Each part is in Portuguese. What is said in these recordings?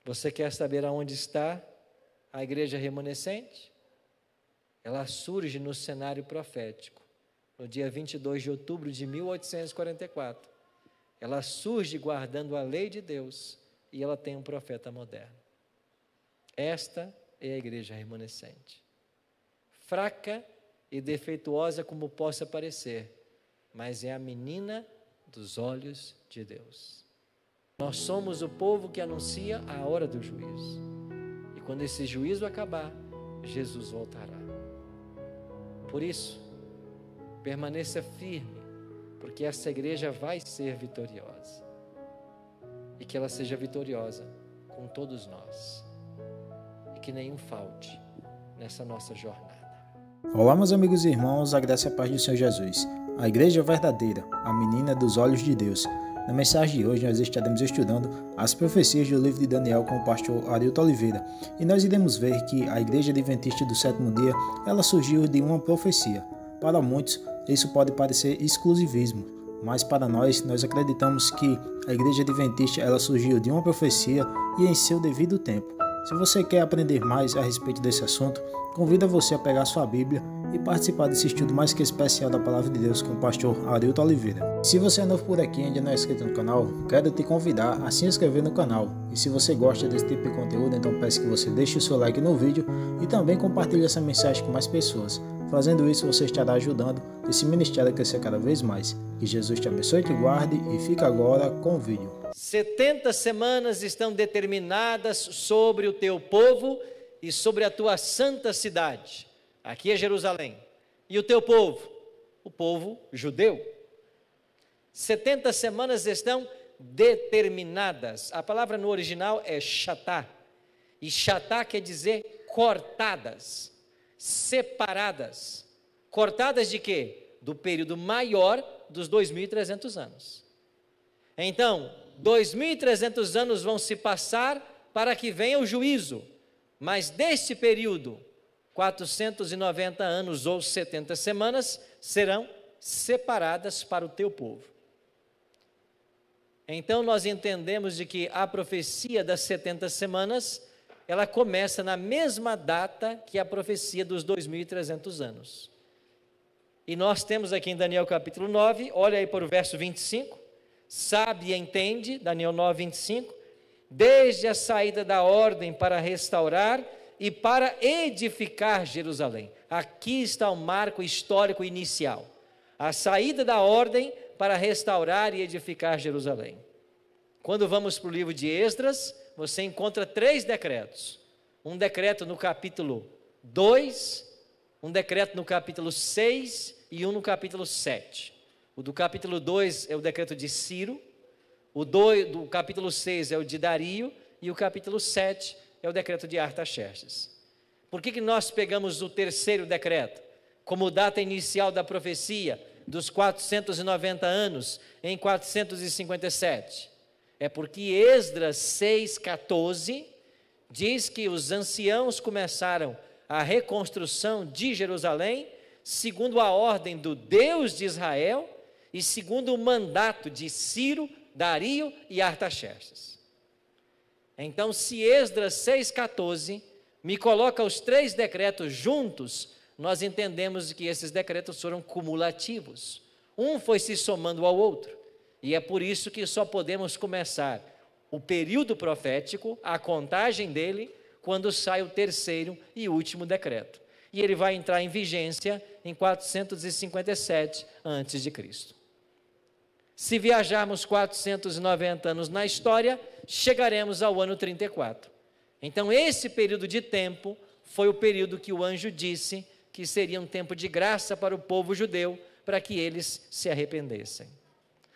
Você quer saber aonde está a igreja remanescente? Ela surge no cenário profético, no dia 22 de outubro de 1844. Ela surge guardando a lei de Deus e ela tem um profeta moderno. Esta é a igreja remanescente. Fraca e defeituosa como possa parecer, mas é a menina dos olhos de Deus. Nós somos o povo que anuncia a hora do juízo. E quando esse juízo acabar, Jesus voltará. Por isso, permaneça firme, porque essa igreja vai ser vitoriosa. E que ela seja vitoriosa com todos nós. E que nenhum falte nessa nossa jornada. Olá, meus amigos e irmãos, a graça e a paz do Senhor Jesus. A igreja verdadeira, a menina dos olhos de Deus. Na mensagem de hoje nós estaremos estudando as profecias do livro de Daniel com o pastor Arilton Oliveira. E nós iremos ver que a igreja adventista do sétimo dia, ela surgiu de uma profecia. Para muitos, isso pode parecer exclusivismo, mas para nós acreditamos que a igreja adventista ela surgiu de uma profecia e em seu devido tempo. Se você quer aprender mais a respeito desse assunto, convido você a pegar sua Bíblia e participar desse estudo mais que especial da Palavra de Deus com o pastor Arilton Oliveira. Se você é novo por aqui e ainda não é inscrito no canal, quero te convidar a se inscrever no canal. E se você gosta desse tipo de conteúdo, então peço que você deixe o seu like no vídeo e também compartilhe essa mensagem com mais pessoas. Fazendo isso, você estará ajudando esse ministério a crescer cada vez mais. Que Jesus te abençoe e te guarde e fica agora com o vídeo. 70 semanas estão determinadas sobre o teu povo e sobre a tua santa cidade. Aqui é Jerusalém. E o teu povo? O povo judeu. 70 semanas estão determinadas. A palavra no original é shatá. E shatá quer dizer cortadas, separadas. Cortadas de quê? Do período maior dos 2.300 anos. Então, 2.300 anos vão se passar para que venha o juízo. Mas deste período, 490 anos ou 70 semanas serão separadas para o teu povo. Então nós entendemos de que a profecia das 70 semanas, ela começa na mesma data que a profecia dos 2.300 anos. E nós temos aqui em Daniel capítulo 9, olha aí para o verso 25, sabe e entende, Daniel 9, 25, desde a saída da ordem para restaurar e para edificar Jerusalém. Aqui está o marco histórico inicial. A saída da ordem para restaurar e edificar Jerusalém. Quando vamos para o livro de Esdras, você encontra 3 decretos. Um decreto no capítulo 2, um decreto no capítulo 6 e um no capítulo 7. O do capítulo 2 é o decreto de Ciro, o do capítulo 6 é o de Dario e o capítulo 7 é o decreto de Artaxerxes. Por que nós pegamos o terceiro decreto como data inicial da profecia dos 490 anos em 457? É porque Esdras 6,14 diz que os anciãos começaram a reconstrução de Jerusalém segundo a ordem do Deus de Israel e segundo o mandato de Ciro, Dario e Artaxerxes. Então, se Esdras 6,14 me coloca os 3 decretos juntos, nós entendemos que esses decretos foram cumulativos. Um foi se somando ao outro. E é por isso que só podemos começar o período profético, a contagem dele, quando sai o terceiro e último decreto. E ele vai entrar em vigência em 457 a.C. Se viajarmos 490 anos na história, chegaremos ao ano 34. Então, esse período de tempo foi o período que o anjo disse que seria um tempo de graça para o povo judeu, para que eles se arrependessem.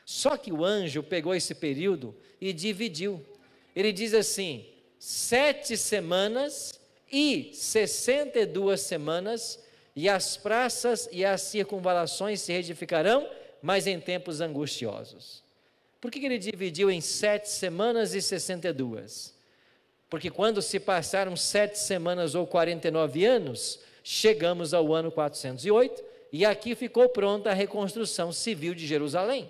Só que o anjo pegou esse período e dividiu. Ele diz assim: 7 semanas e 62 semanas, e as praças e as circunvalações se reedificarão, mas em tempos angustiosos. Por que ele dividiu em 7 semanas e 62? Porque quando se passaram 7 semanas ou 49 anos, chegamos ao ano 408, e aqui ficou pronta a reconstrução civil de Jerusalém.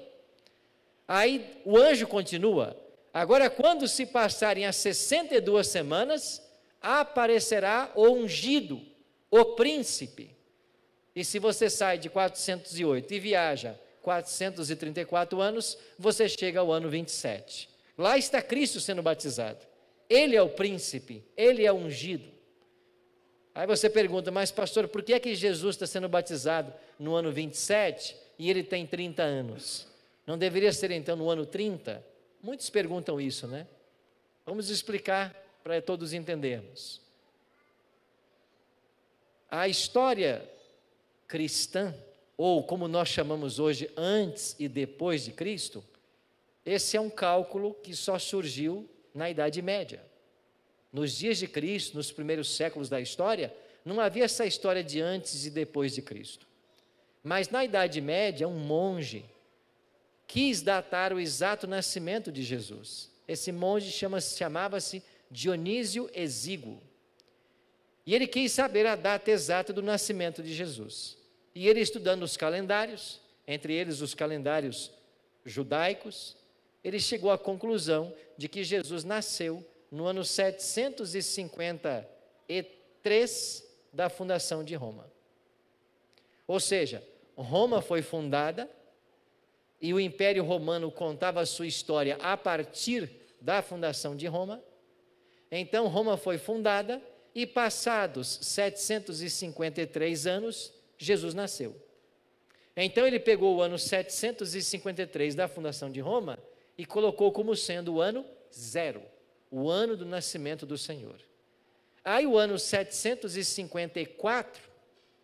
Aí o anjo continua: Agora, quando se passarem as 62 semanas, aparecerá o ungido, o príncipe. E se você sai de 408 e viaja 434 anos, você chega ao ano 27. Lá está Cristo sendo batizado. Ele é o príncipe, ele é o ungido. Aí você pergunta, mas pastor, por que é que Jesus está sendo batizado no ano 27 e ele tem 30 anos? Não deveria ser então no ano 30? Muitos perguntam isso, né? Vamos explicar para todos entendermos. A história cristã, ou como nós chamamos hoje, antes e depois de Cristo, esse é um cálculo que só surgiu na Idade Média. Nos dias de Cristo, nos primeiros séculos da história, não havia essa história de antes e depois de Cristo. Mas na Idade Média, um monge quis datar o exato nascimento de Jesus. Esse monge chamava-se Dionísio Exíguo. E ele quis saber a data exata do nascimento de Jesus. E ele, estudando os calendários, entre eles os calendários judaicos, ele chegou à conclusão de que Jesus nasceu no ano 753 da fundação de Roma. Ou seja, Roma foi fundada e o Império Romano contava a sua história a partir da fundação de Roma. Então Roma foi fundada e passados 753 anos, Jesus nasceu. Então ele pegou o ano 753 da fundação de Roma e colocou como sendo o ano 0, o ano do nascimento do Senhor. Aí o ano 754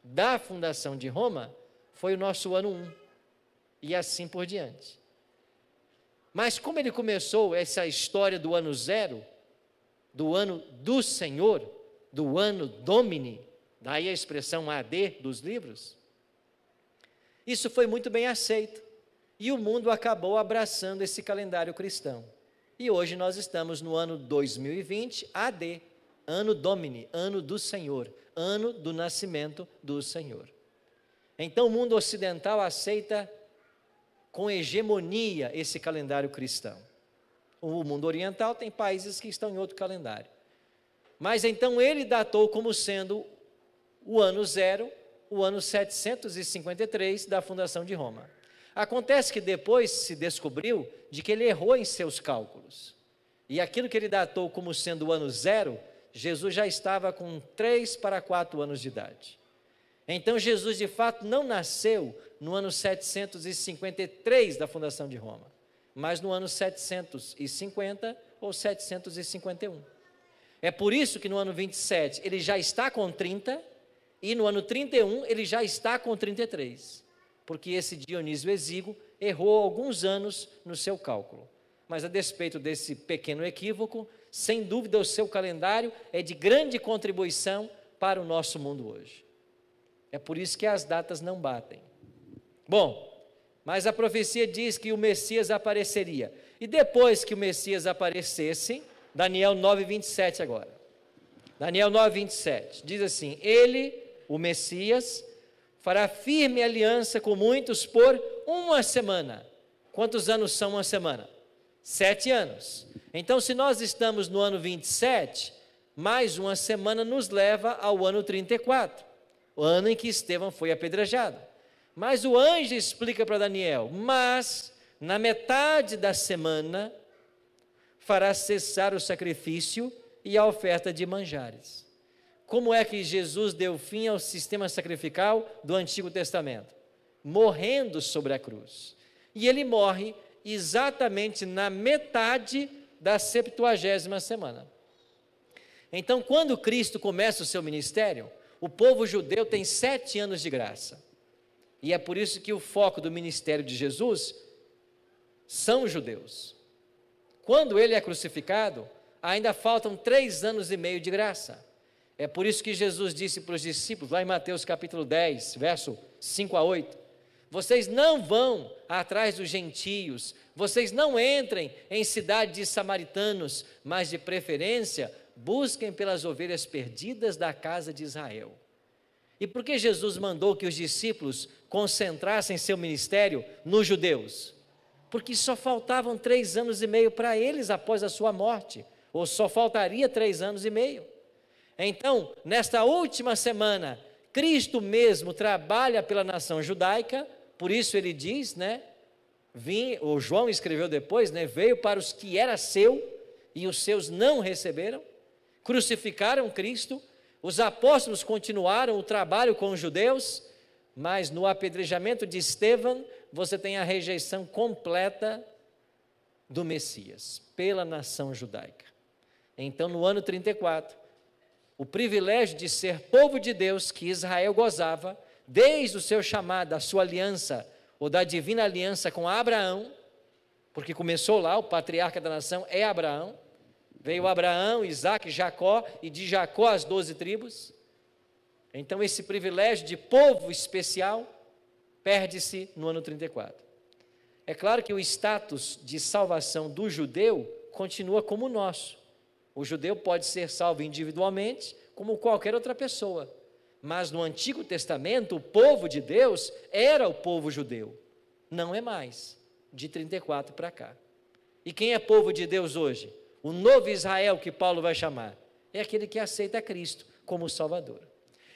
da fundação de Roma foi o nosso ano 1, e assim por diante. Mas como ele começou essa história do ano 0, do ano do Senhor, do ano Domini, daí a expressão AD dos livros, isso foi muito bem aceito, e o mundo acabou abraçando esse calendário cristão. E hoje nós estamos no ano 2020 AD, ano Domini, ano do Senhor, ano do nascimento do Senhor. Então o mundo ocidental aceita com hegemonia esse calendário cristão. O mundo oriental tem países que estão em outro calendário. Mas então ele datou como sendo o ano 0, o ano 753 da fundação de Roma. Acontece que depois se descobriu de que ele errou em seus cálculos. E aquilo que ele datou como sendo o ano 0, Jesus já estava com 3 para 4 anos de idade. Então Jesus de fato não nasceu no ano 753 da fundação de Roma, mas no ano 750 ou 751. É por isso que no ano 27 ele já está com 30 e no ano 31 ele já está com 33, porque esse Dionísio Exíguo errou alguns anos no seu cálculo. Mas a despeito desse pequeno equívoco, sem dúvida o seu calendário é de grande contribuição para o nosso mundo hoje. É por isso que as datas não batem. Bom, mas a profecia diz que o Messias apareceria. E depois que o Messias aparecesse, Daniel 9:27 agora. Daniel 9:27 diz assim: ele, o Messias, fará firme aliança com muitos por uma semana. Quantos anos são uma semana? 7 anos. Então, se nós estamos no ano 27, mais uma semana nos leva ao ano 34, o ano em que Estevão foi apedrejado. Mas o anjo explica para Daniel: mas na metade da semana fará cessar o sacrifício e a oferta de manjares. Como é que Jesus deu fim ao sistema sacrificial do Antigo Testamento? Morrendo sobre a cruz. E ele morre exatamente na metade da 70ª semana. Então, quando Cristo começa o seu ministério, o povo judeu tem 7 anos de graça. E é por isso que o foco do ministério de Jesus são os judeus. Quando ele é crucificado, ainda faltam 3 anos e meio de graça. É por isso que Jesus disse para os discípulos, lá em Mateus capítulo 10, verso 5 a 8, vocês não vão atrás dos gentios, vocês não entrem em cidades de samaritanos, mas de preferência, busquem pelas ovelhas perdidas da casa de Israel. E por que Jesus mandou que os discípulos concentrassem seu ministério nos judeus? porque só faltavam 3 anos e meio para eles após a sua morte, ou só faltaria 3 anos e meio. Então, nesta última semana, Cristo mesmo trabalha pela nação judaica, por isso ele diz, o João escreveu depois, veio para os que era seu, e os seus não receberam, crucificaram Cristo, os apóstolos continuaram o trabalho com os judeus, mas no apedrejamento de Estevão, você tem a rejeição completa do Messias, pela nação judaica. Então, no ano 34, o privilégio de ser povo de Deus que Israel gozava, desde o seu chamado, a sua aliança, ou da divina aliança com Abraão, porque começou lá, o patriarca da nação é Abraão, veio Abraão, Isaque, Jacó, e de Jacó as 12 tribos. Então esse privilégio de povo especial perde-se no ano 34. É claro que o status de salvação do judeu continua como o nosso. O judeu pode ser salvo individualmente, como qualquer outra pessoa. Mas no Antigo Testamento, o povo de Deus era o povo judeu. Não é mais, de 34 para cá. E quem é povo de Deus hoje? O novo Israel que Paulo vai chamar. É aquele que aceita Cristo como Salvador.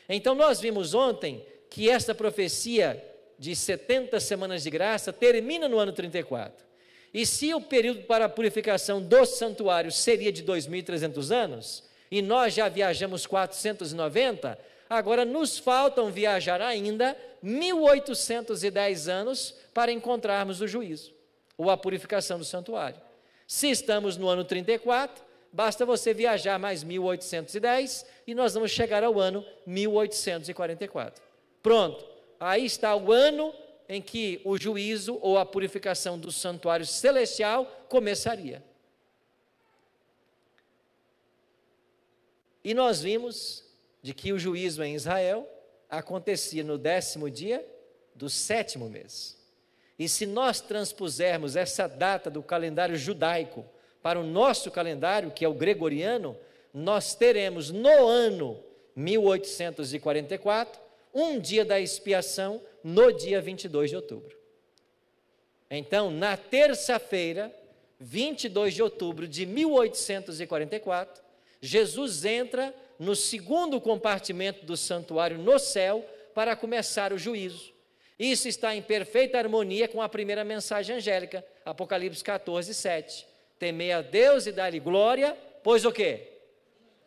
Então nós vimos ontem que esta profecia de 70 semanas de graça termina no ano 34. E se o período para a purificação do santuário seria de 2.300 anos, e nós já viajamos 490, agora nos faltam viajar ainda 1.810 anos para encontrarmos o juízo, ou a purificação do santuário. Se estamos no ano 34, basta você viajar mais 1.810 e nós vamos chegar ao ano 1844. Pronto, aí está o ano em que o juízo ou a purificação do santuário celestial começaria. E nós vimos de que o juízo em Israel acontecia no 10º dia do 7º mês. E se nós transpusermos essa data do calendário judaico para o nosso calendário, que é o gregoriano, nós teremos no ano 1844, um dia da expiação, no dia 22 de outubro. Então, na terça-feira, 22 de outubro de 1844, Jesus entra no segundo compartimento do santuário no céu para começar o juízo. Isso está em perfeita harmonia com a primeira mensagem angélica, Apocalipse 14, 7. Temei a Deus e dá-lhe glória, pois o quê?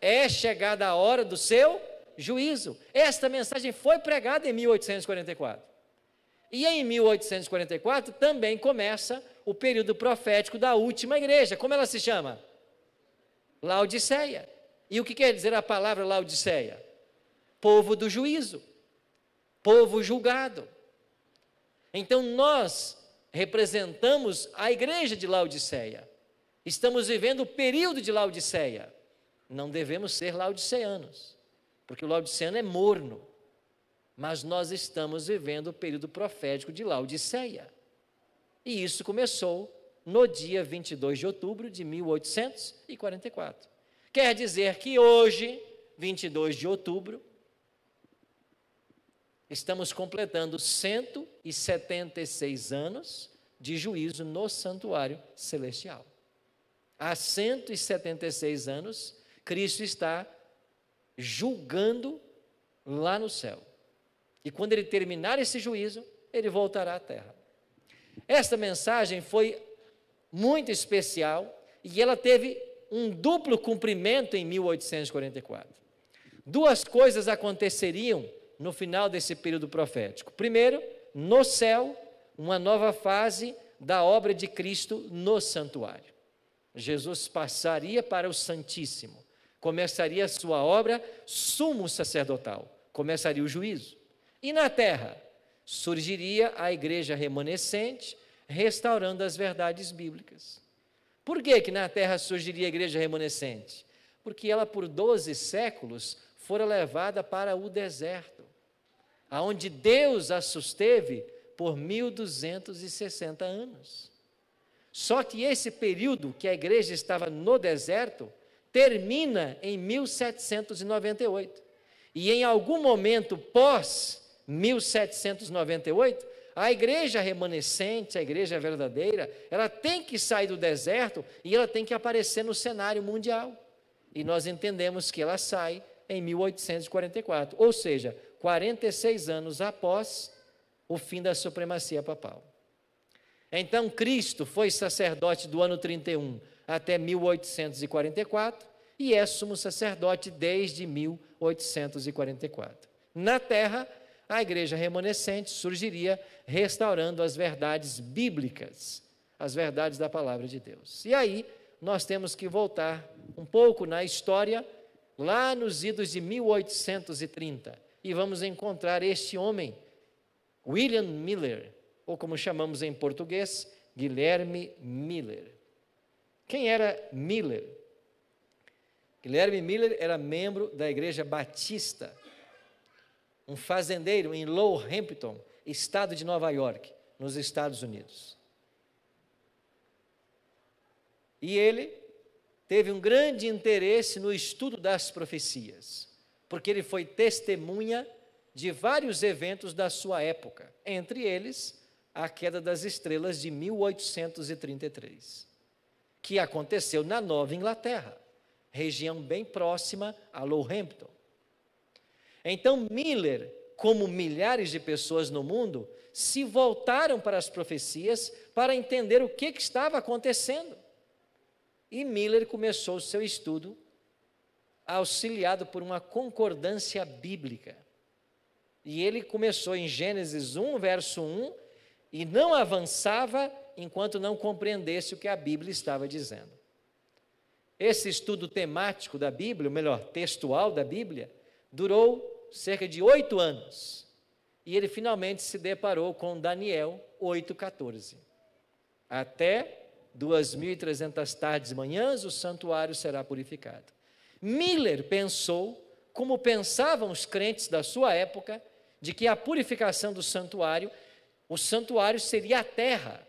É chegada a hora do seu juízo. Esta mensagem foi pregada em 1844. E em 1844 também começa o período profético da última igreja. Como ela se chama? Laodiceia. E o que quer dizer a palavra Laodiceia? Povo do juízo, povo julgado. Então nós representamos a igreja de Laodiceia. Estamos vivendo o período de Laodiceia. Não devemos ser laodiceanos, porque o laodiceano é morno. Mas nós estamos vivendo o período profético de Laodiceia. E isso começou no dia 22 de outubro de 1844. Quer dizer que hoje, 22 de outubro, estamos completando 176 anos de juízo no santuário celestial. Há 176 anos, Cristo está julgando lá no céu. E quando ele terminar esse juízo, ele voltará à terra. Esta mensagem foi muito especial e ela teve um duplo cumprimento em 1844. Duas coisas aconteceriam no final desse período profético. Primeiro, no céu, uma nova fase da obra de Cristo no santuário. Jesus passaria para o Santíssimo, começaria a sua obra sumo sacerdotal, começaria o juízo. E na terra, surgiria a igreja remanescente, restaurando as verdades bíblicas. Por que na terra surgiria a igreja remanescente? Porque ela por 12 séculos fora levada para o deserto, aonde Deus a susteve por 1260 anos. Só que esse período que a igreja estava no deserto termina em 1798. E em algum momento pós 1798, a igreja remanescente, a igreja verdadeira, ela tem que sair do deserto e ela tem que aparecer no cenário mundial. E nós entendemos que ela sai em 1844, ou seja, 46 anos após o fim da supremacia papal. Então, Cristo foi sacerdote do ano 31 até 1844 e é sumo sacerdote desde 1844. Na terra, a igreja remanescente surgiria restaurando as verdades bíblicas, as verdades da palavra de Deus. E aí, nós temos que voltar um pouco na história, lá nos idos de 1830, e vamos encontrar este homem, William Miller, ou como chamamos em português, Guilherme Miller. Quem era Miller? Guilherme Miller era membro da Igreja Batista, um fazendeiro em Low Hampton, estado de Nova York, nos Estados Unidos. E ele teve um grande interesse no estudo das profecias, porque ele foi testemunha de vários eventos da sua época, entre eles a queda das estrelas de 1833, que aconteceu na Nova Inglaterra, região bem próxima a Low Hampton. Então Miller, como milhares de pessoas no mundo, se voltaram para as profecias para entender o que estava acontecendo. E Miller começou o seu estudo auxiliado por uma concordância bíblica. E ele começou em Gênesis 1, verso 1, e não avançava enquanto não compreendesse o que a Bíblia estava dizendo. Esse estudo temático da Bíblia, ou melhor, textual da Bíblia, durou cerca de 8 anos. E ele finalmente se deparou com Daniel 8,14. Até 2.300 tardes e manhãs o santuário será purificado. Miller pensou, como pensavam os crentes da sua época, de que a purificação do santuário, o santuário seria a terra,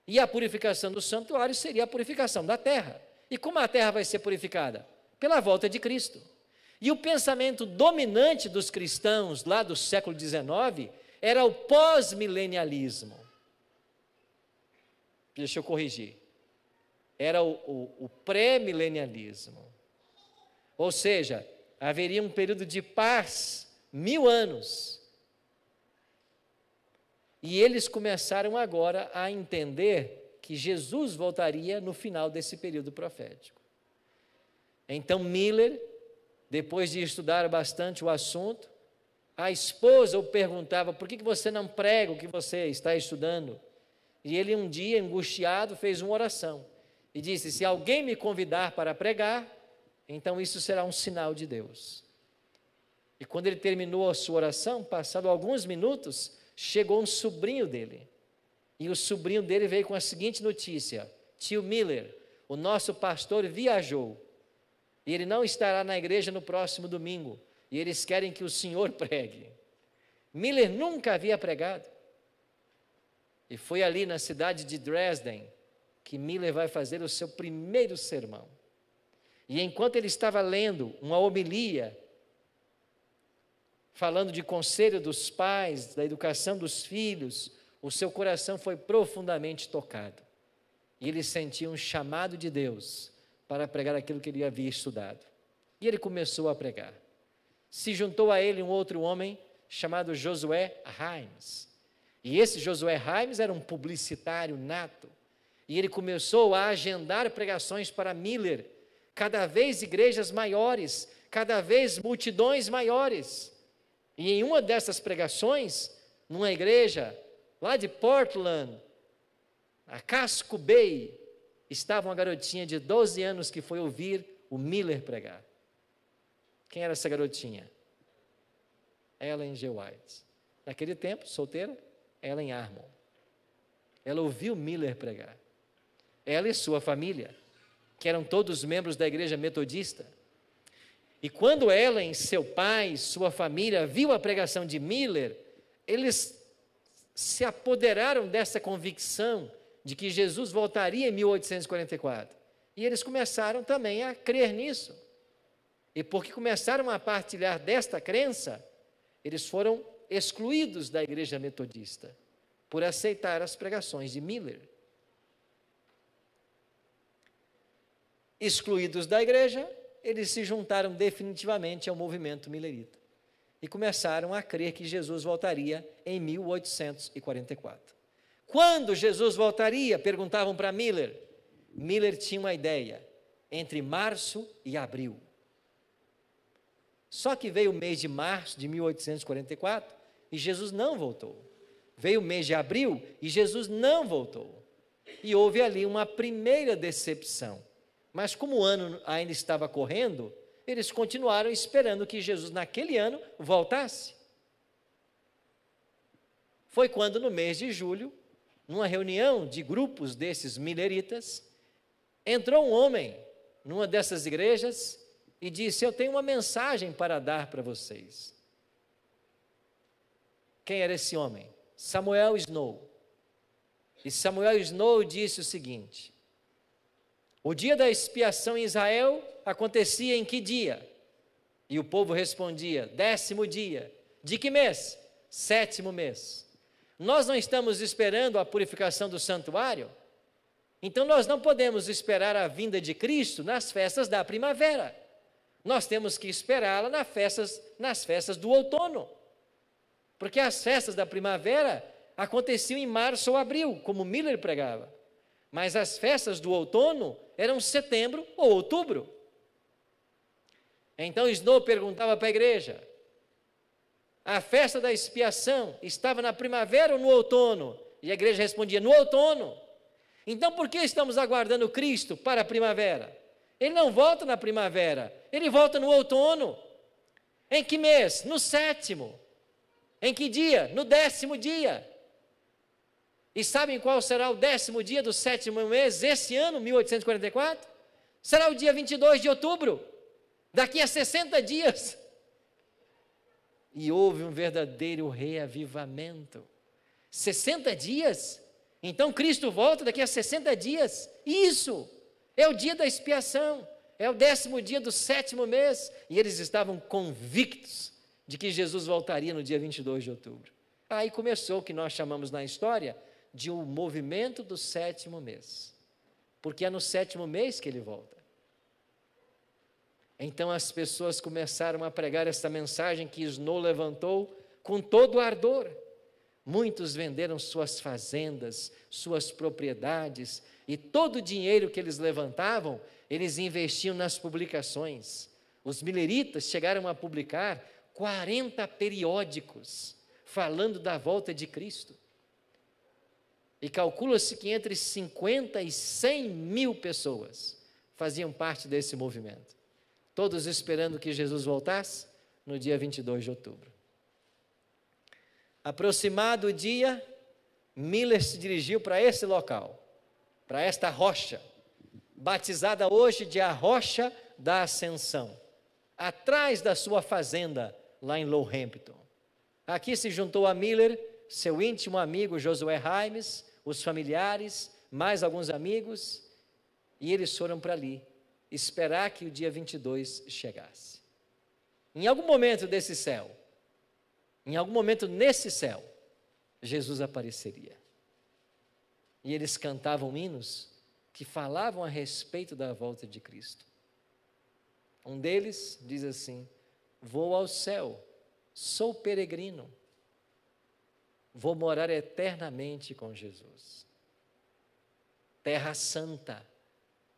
e a purificação do santuário seria a purificação da terra. E como a terra vai ser purificada? Pela volta de Cristo. E o pensamento dominante dos cristãos lá do século XIX era o pós-milenialismo. Deixa eu corrigir. Era o pré-milenialismo. Ou seja, haveria um período de paz, 1000 anos. E eles começaram agora a entender que Jesus voltaria no final desse período profético. Então Miller, depois de estudar bastante o assunto, a esposa o perguntava: por que você não prega o que você está estudando? E ele um dia, angustiado, fez uma oração e disse: se alguém me convidar para pregar, então isso será um sinal de Deus. E quando ele terminou a sua oração, passado alguns minutos, chegou um sobrinho dele. E o sobrinho dele veio com a seguinte notícia: tio Miller, o nosso pastor viajou e ele não estará na igreja no próximo domingo, e eles querem que o senhor pregue. Miller nunca havia pregado. E foi ali na cidade de Dresden que Miller vai fazer o seu primeiro sermão. E enquanto ele estava lendo uma homilia, falando de conselho dos pais, da educação dos filhos, o seu coração foi profundamente tocado. E ele sentia um chamado de Deus para pregar aquilo que ele havia estudado. E ele começou a pregar. Se juntou a ele um outro homem chamado Josué Himes. E esse Josué Himes era um publicitário nato. E ele começou a agendar pregações para Miller, cada vez igrejas maiores, cada vez multidões maiores. E em uma dessas pregações, numa igreja lá de Portland, a Casco Bay, estava uma garotinha de 12 anos que foi ouvir o Miller pregar. Quem era essa garotinha? Ellen G. White. Naquele tempo, solteira, Ellen Armon. Ela ouviu Miller pregar. Ela e sua família, que eram todos membros da igreja metodista. E quando Ellen, seu pai, sua família, viu a pregação de Miller, eles se apoderaram dessa convicção de que Jesus voltaria em 1844. E eles começaram também a crer nisso. E porque começaram a partilhar desta crença, eles foram excluídos da igreja metodista. por aceitar as pregações de Miller. Excluídos da igreja, eles se juntaram definitivamente ao movimento millerita e começaram a crer que Jesus voltaria em 1844. Quando Jesus voltaria? Perguntavam para Miller. Miller tinha uma ideia, entre março e abril. Só que veio o mês de março de 1844 e Jesus não voltou. Veio o mês de abril e Jesus não voltou. E houve ali uma primeira decepção. Mas como o ano ainda estava correndo, eles continuaram esperando que Jesus naquele ano voltasse. Foi quando no mês de julho, numa reunião de grupos desses milleritas, entrou um homem numa dessas igrejas e disse: eu tenho uma mensagem para dar para vocês. Quem era esse homem? Samuel Snow. E Samuel Snow disse o seguinte: o dia da expiação em Israel acontecia em que dia? E o povo respondia: 10º dia. De que mês? 7º mês. Nós não estamos esperando a purificação do santuário? Então nós não podemos esperar a vinda de Cristo nas festas da primavera. Nós temos que esperá-la nas festas do outono. Porque as festas da primavera aconteciam em março ou abril, como Miller pregava. Mas as festas do outono eram setembro ou outubro. Então Snow perguntava para a igreja: a festa da expiação estava na primavera ou no outono? E a igreja respondia: no outono. Então por que estamos aguardando Cristo para a primavera? Ele não volta na primavera, ele volta no outono. Em que mês? No 7º. Em que dia? No 10º dia. E sabem qual será o 10º dia do 7º mês, esse ano, 1844? Será o dia 22 de outubro, daqui a 60 dias. E houve um verdadeiro reavivamento. 60 dias? Então Cristo volta daqui a 60 dias. Isso é o dia da expiação, é o 10º dia do 7º mês. E eles estavam convictos de que Jesus voltaria no dia 22 de outubro. Aí começou o que nós chamamos na história de um movimento do 7º mês, porque é no 7º mês que ele volta. Então as pessoas começaram a pregar essa mensagem que Snow levantou com todo o ardor. Muitos venderam suas fazendas, suas propriedades, e todo o dinheiro que eles levantavam, eles investiam nas publicações. Os milleritas chegaram a publicar 40 periódicos falando da volta de Cristo. E calcula-se que entre 50 e 100 mil pessoas faziam parte desse movimento, todos esperando que Jesus voltasse no dia 22 de outubro. Aproximado o dia, Miller se dirigiu para esse local, para esta rocha, batizada hoje de a Rocha da Ascensão, atrás da sua fazenda, lá em Lowhampton. Aqui se juntou a Miller, seu íntimo amigo Josué Raimes, os familiares, mais alguns amigos, e eles foram para ali, esperar que o dia 22 chegasse. Em algum momento desse céu, em algum momento nesse céu, Jesus apareceria. E eles cantavam hinos que falavam a respeito da volta de Cristo. Um deles diz assim: vou ao céu, sou peregrino, vou morar eternamente com Jesus. Terra santa,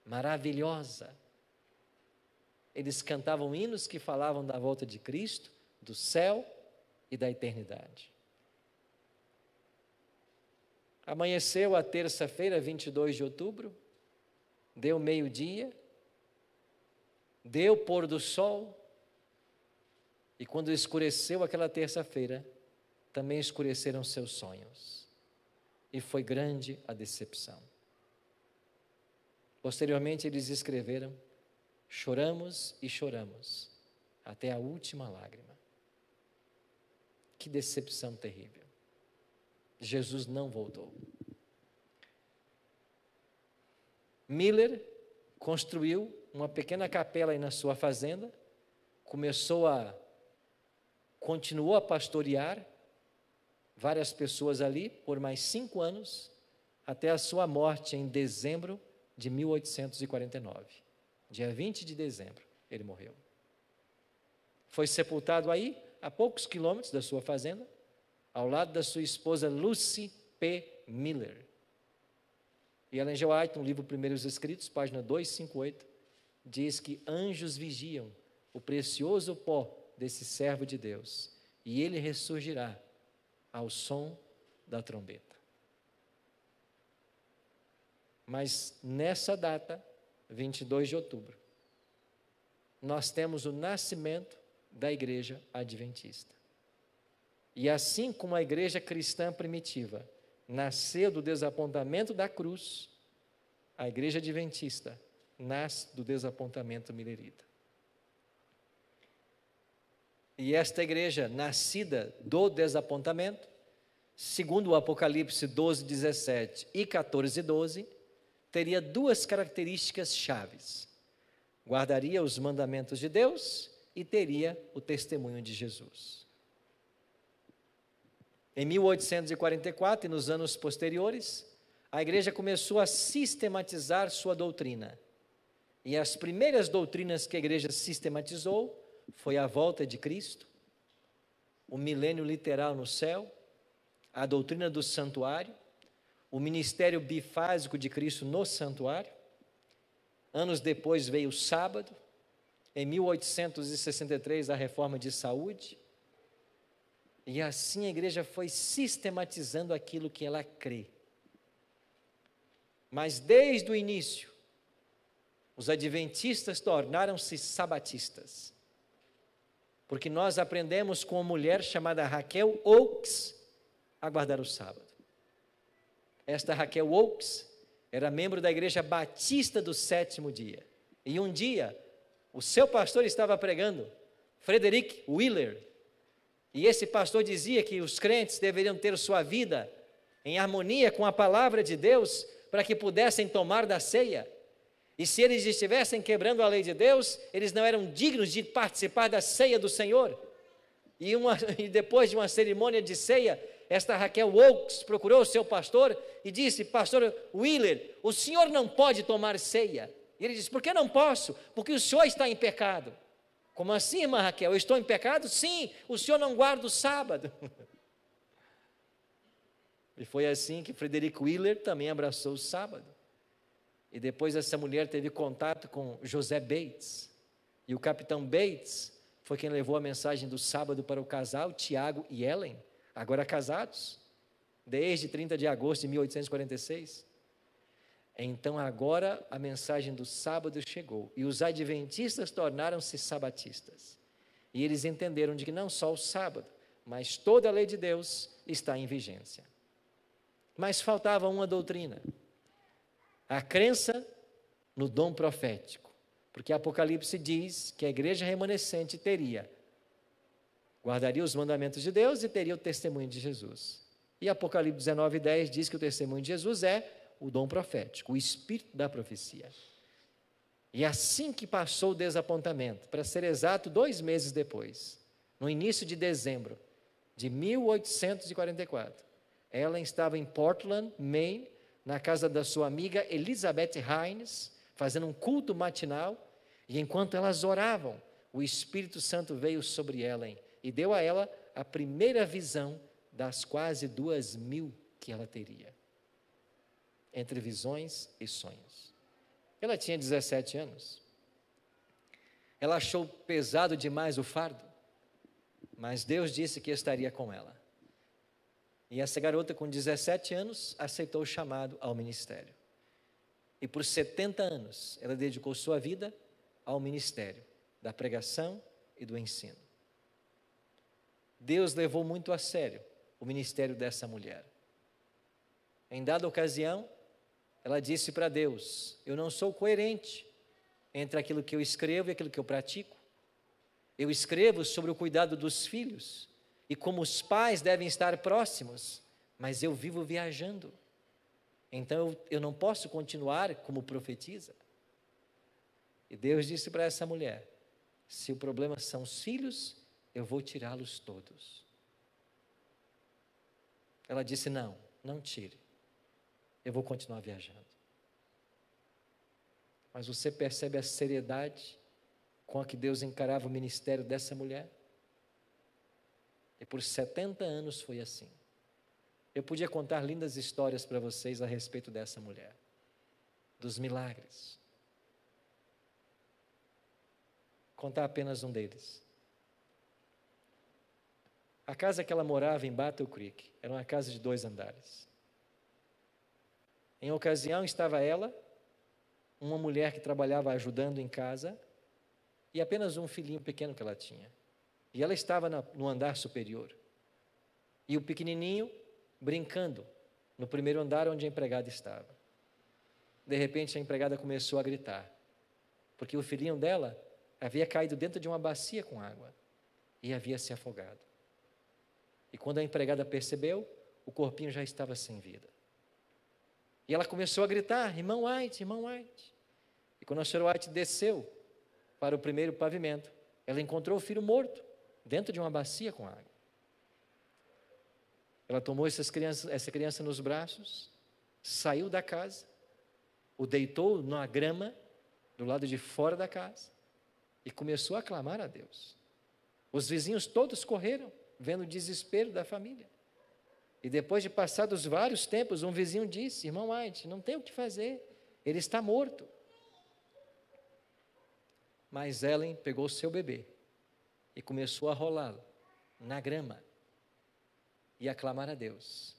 maravilhosa. Eles cantavam hinos que falavam da volta de Cristo, do céu e da eternidade. Amanheceu a terça-feira, 22 de outubro, deu meio-dia, deu pôr do sol, e quando escureceu aquela terça-feira, também escureceram seus sonhos, e foi grande a decepção. Posteriormente eles escreveram: choramos e choramos, até a última lágrima. Que decepção terrível. Jesus não voltou. Miller construiu uma pequena capela aí na sua fazenda, continuou a pastorear, várias pessoas ali por mais 5 anos, até a sua morte em dezembro de 1849. Dia 20 de dezembro, ele morreu. Foi sepultado aí, a poucos quilômetros da sua fazenda, ao lado da sua esposa Lucy P. Miller. E Ellen G. White, no livro Primeiros Escritos, página 258, diz que anjos vigiam o precioso pó desse servo de Deus, e ele ressurgirá ao som da trombeta. Mas nessa data, 22 de outubro, nós temos o nascimento da igreja adventista. E assim como a igreja cristã primitiva nasceu do desapontamento da cruz, a igreja adventista nasce do desapontamento milerita. E esta igreja, nascida do desapontamento, segundo o Apocalipse 12, 17 e 14, 12, teria 2 características chaves: guardaria os mandamentos de Deus e teria o testemunho de Jesus. Em 1844 e nos anos posteriores, a igreja começou a sistematizar sua doutrina. E as primeiras doutrinas que a igreja sistematizou foi a volta de Cristo, o milênio literal no céu, a doutrina do santuário, o ministério bifásico de Cristo no santuário. Anos depois veio o sábado, em 1863 a reforma de saúde, e assim a igreja foi sistematizando aquilo que ela crê. Mas desde o início, os adventistas tornaram-se sabatistas, porque nós aprendemos com uma mulher chamada Raquel Oakes a guardar o sábado. Esta Raquel Oakes era membro da igreja batista do 7º dia, e um dia o seu pastor estava pregando, Frederick Wheeler, e esse pastor dizia que os crentes deveriam ter sua vida em harmonia com a palavra de Deus para que pudessem tomar da ceia. E se eles estivessem quebrando a lei de Deus, eles não eram dignos de participar da ceia do Senhor. E depois de uma cerimônia de ceia, esta Raquel Oakes procurou o seu pastor e disse: pastor Wheeler, o senhor não pode tomar ceia. E ele disse: por que não posso? Porque o senhor está em pecado. Como assim, irmã Raquel? Eu estou em pecado? Sim, o senhor não guarda o sábado. E foi assim que Frederick Wheeler também abraçou o sábado. E depois essa mulher teve contato com José Bates. E o capitão Bates foi quem levou a mensagem do sábado para o casal, Tiago e Ellen, agora casados, desde 30 de agosto de 1846. Então agora a mensagem do sábado chegou, e os adventistas tornaram-se sabatistas. E eles entenderam de que não só o sábado, mas toda a lei de Deus está em vigência. Mas faltava uma doutrina: a crença no dom profético, porque Apocalipse diz que a igreja remanescente guardaria os mandamentos de Deus e teria o testemunho de Jesus. E Apocalipse 19, 10 diz que o testemunho de Jesus é o dom profético, o espírito da profecia. E assim que passou o desapontamento, para ser exato 2 meses depois, no início de dezembro de 1844, ela estava em Portland, Maine, na casa da sua amiga Elizabeth Hines, fazendo um culto matinal, e enquanto elas oravam, o Espírito Santo veio sobre Ellen e deu a ela a primeira visão das quase 2.000 que ela teria, entre visões e sonhos. Ela tinha 17 anos. Ela achou pesado demais o fardo, mas Deus disse que estaria com ela. E essa garota com 17 anos aceitou o chamado ao ministério. E por 70 anos ela dedicou sua vida ao ministério da pregação e do ensino. Deus levou muito a sério o ministério dessa mulher. Em dada ocasião, ela disse para Deus: eu não sou coerente entre aquilo que eu escrevo e aquilo que eu pratico. Eu escrevo sobre o cuidado dos filhos e como os pais devem estar próximos, mas eu vivo viajando. Então eu não posso continuar como profetisa. E Deus disse para essa mulher: se o problema são os filhos, eu vou tirá-los todos. Ela disse: não, não tire, eu vou continuar viajando. Mas você percebe a seriedade com a que Deus encarava o ministério dessa mulher? E por 70 anos foi assim. Eu podia contar lindas histórias para vocês a respeito dessa mulher, dos milagres. Contar apenas um deles. A casa que ela morava em Battle Creek era uma casa de 2 andares. Em ocasião estava ela, uma mulher que trabalhava ajudando em casa, e apenas um filhinho pequeno que ela tinha. E ela estava no andar superior. E o pequenininho brincando no primeiro andar onde a empregada estava. De repente a empregada começou a gritar, porque o filhinho dela havia caído dentro de uma bacia com água e havia se afogado. E quando a empregada percebeu, o corpinho já estava sem vida. E ela começou a gritar: irmão White, irmão White. E quando a senhora White desceu para o primeiro pavimento, ela encontrou o filho morto dentro de uma bacia com água. Ela tomou essa criança nos braços, saiu da casa, o deitou na grama do lado de fora da casa e começou a clamar a Deus. Os vizinhos todos correram, vendo o desespero da família. E depois de passados vários tempos, um vizinho disse: irmão White, não tem o que fazer, ele está morto. Mas Ellen pegou seu bebê e começou a rolá-lo na grama e a clamar a Deus.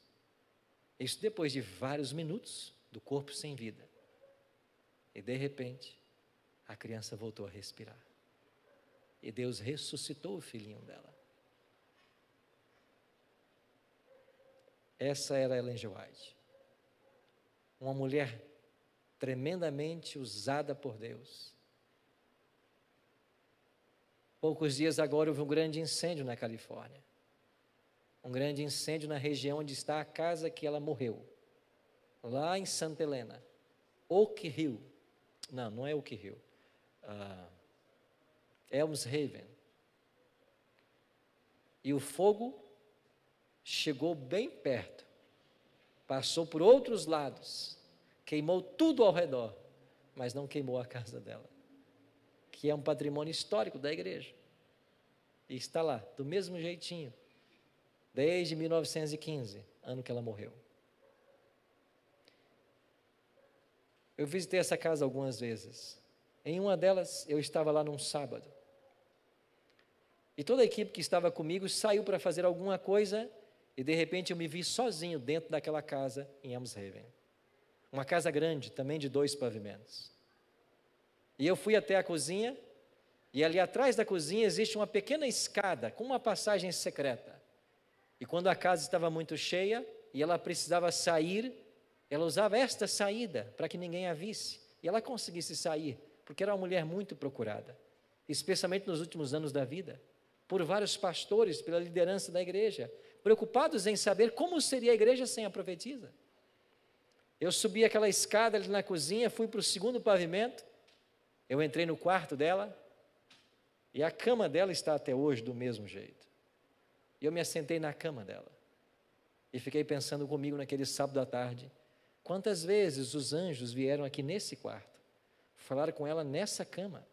Isso depois de vários minutos do corpo sem vida. E de repente, a criança voltou a respirar. E Deus ressuscitou o filhinho dela. Essa era Ellen G. White. Uma mulher tremendamente usada por Deus. Poucos dias agora houve um grande incêndio na Califórnia. Um grande incêndio na região onde está a casa que ela morreu. Lá em Santa Helena. Oak Hill. Não é Oak Hill. Elms Haven. E o fogo chegou bem perto, passou por outros lados, queimou tudo ao redor, mas não queimou a casa dela, que é um patrimônio histórico da igreja, e está lá, do mesmo jeitinho, desde 1915, ano que ela morreu. Eu visitei essa casa algumas vezes. Em uma delas, eu estava lá num sábado, e toda a equipe que estava comigo saiu para fazer alguma coisa. E de repente eu me vi sozinho dentro daquela casa em Elms Haven. Uma casa grande, também de 2 pavimentos. E eu fui até a cozinha, e ali atrás da cozinha existe uma pequena escada com uma passagem secreta. E quando a casa estava muito cheia e ela precisava sair, ela usava esta saída para que ninguém a visse. E ela conseguisse sair, porque era uma mulher muito procurada, especialmente nos últimos anos da vida, por vários pastores, pela liderança da igreja, preocupados em saber como seria a igreja sem a profetisa. Eu subi aquela escada ali na cozinha, fui para o 2º pavimento, eu entrei no quarto dela, e a cama dela está até hoje do mesmo jeito. E eu me assentei na cama dela, e fiquei pensando comigo naquele sábado à tarde, quantas vezes os anjos vieram aqui nesse quarto, falaram com ela nessa cama.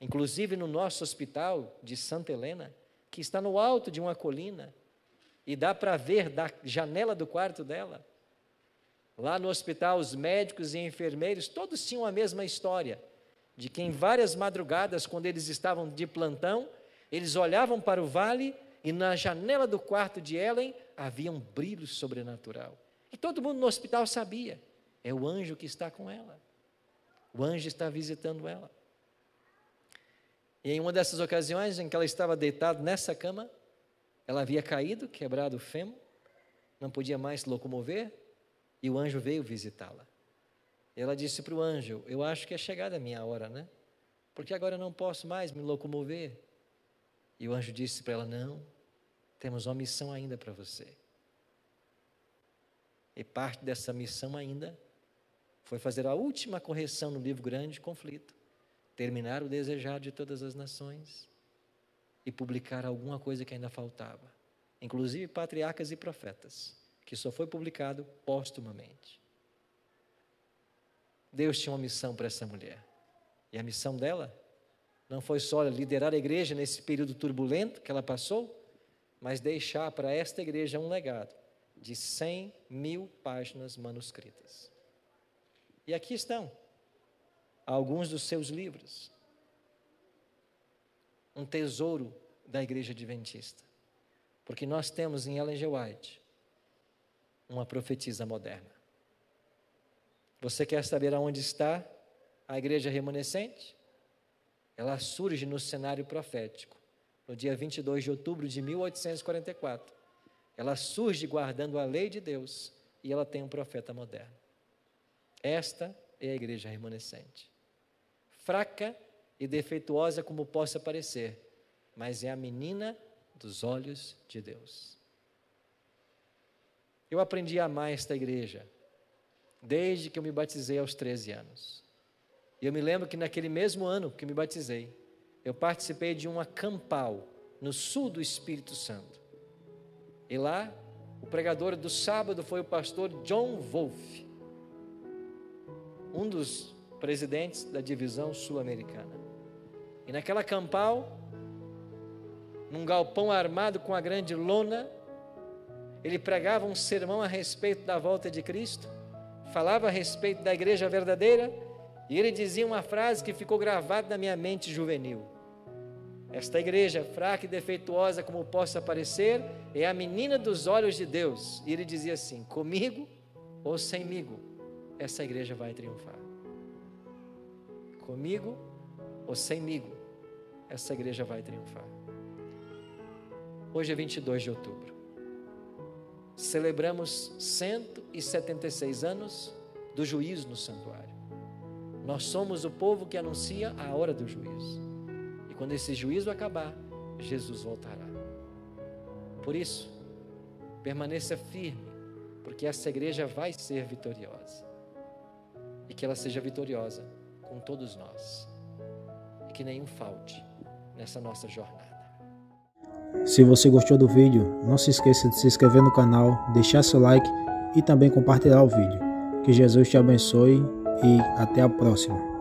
Inclusive no nosso hospital de Santa Helena, que está no alto de uma colina, e dá para ver da janela do quarto dela. Lá no hospital, os médicos e enfermeiros, todos tinham a mesma história, de que em várias madrugadas, quando eles estavam de plantão, eles olhavam para o vale, e na janela do quarto de Ellen, havia um brilho sobrenatural. E todo mundo no hospital sabia, é o anjo que está com ela. O anjo está visitando ela. E em uma dessas ocasiões em que ela estava deitada nessa cama, ela havia caído, quebrado o fêmur, não podia mais se locomover, e o anjo veio visitá-la. E ela disse para o anjo: eu acho que é chegada a minha hora, né? Porque agora eu não posso mais me locomover. E o anjo disse para ela: não, temos uma missão ainda para você. E parte dessa missão ainda foi fazer a última correção no livro Grande Conflito, terminar o desejado de todas as nações e publicar alguma coisa que ainda faltava inclusive patriarcas e profetas, que só foi publicado póstumamente. Deus tinha uma missão para essa mulher. E a missão dela não foi só liderar a igreja nesse período turbulento que ela passou, mas deixar para esta igreja um legado de 100.000 páginas manuscritas. E aqui estão alguns dos seus livros. Um tesouro da igreja adventista. Porque nós temos em Ellen G. White uma profetisa moderna. Você quer saber aonde está a igreja remanescente? Ela surge no cenário profético, no dia 22 de outubro de 1844. Ela surge guardando a lei de Deus e ela tem um profeta moderno. Esta é a igreja remanescente. Fraca e defeituosa como possa parecer, mas é a menina dos olhos de Deus. Eu aprendi a amar esta igreja desde que eu me batizei aos 13 anos. E eu me lembro que naquele mesmo ano que me batizei, eu participei de uma campal no sul do Espírito Santo. E lá, o pregador do sábado foi o pastor John Wolfe, um dos presidentes da divisão sul-americana. E naquela campal, num galpão armado com a grande lona, ele pregava um sermão a respeito da volta de Cristo, falava a respeito da igreja verdadeira, e ele dizia uma frase que ficou gravada na minha mente juvenil. Esta igreja, fraca e defeituosa como possa parecer, é a menina dos olhos de Deus. E ele dizia assim: comigo ou semigo, essa igreja vai triunfar. Comigo ou semigo, essa igreja vai triunfar. Hoje é 22 de outubro. Celebramos 176 anos do juízo no santuário. Nós somos o povo que anuncia a hora do juízo. E quando esse juízo acabar, Jesus voltará. Por isso, permaneça firme, porque essa igreja vai ser vitoriosa. E que ela seja vitoriosa com todos nós. E que nenhum falte nessa nossa jornada. Se você gostou do vídeo, não se esqueça de se inscrever no canal, deixar seu like e também compartilhar o vídeo. Que Jesus te abençoe e até a próxima.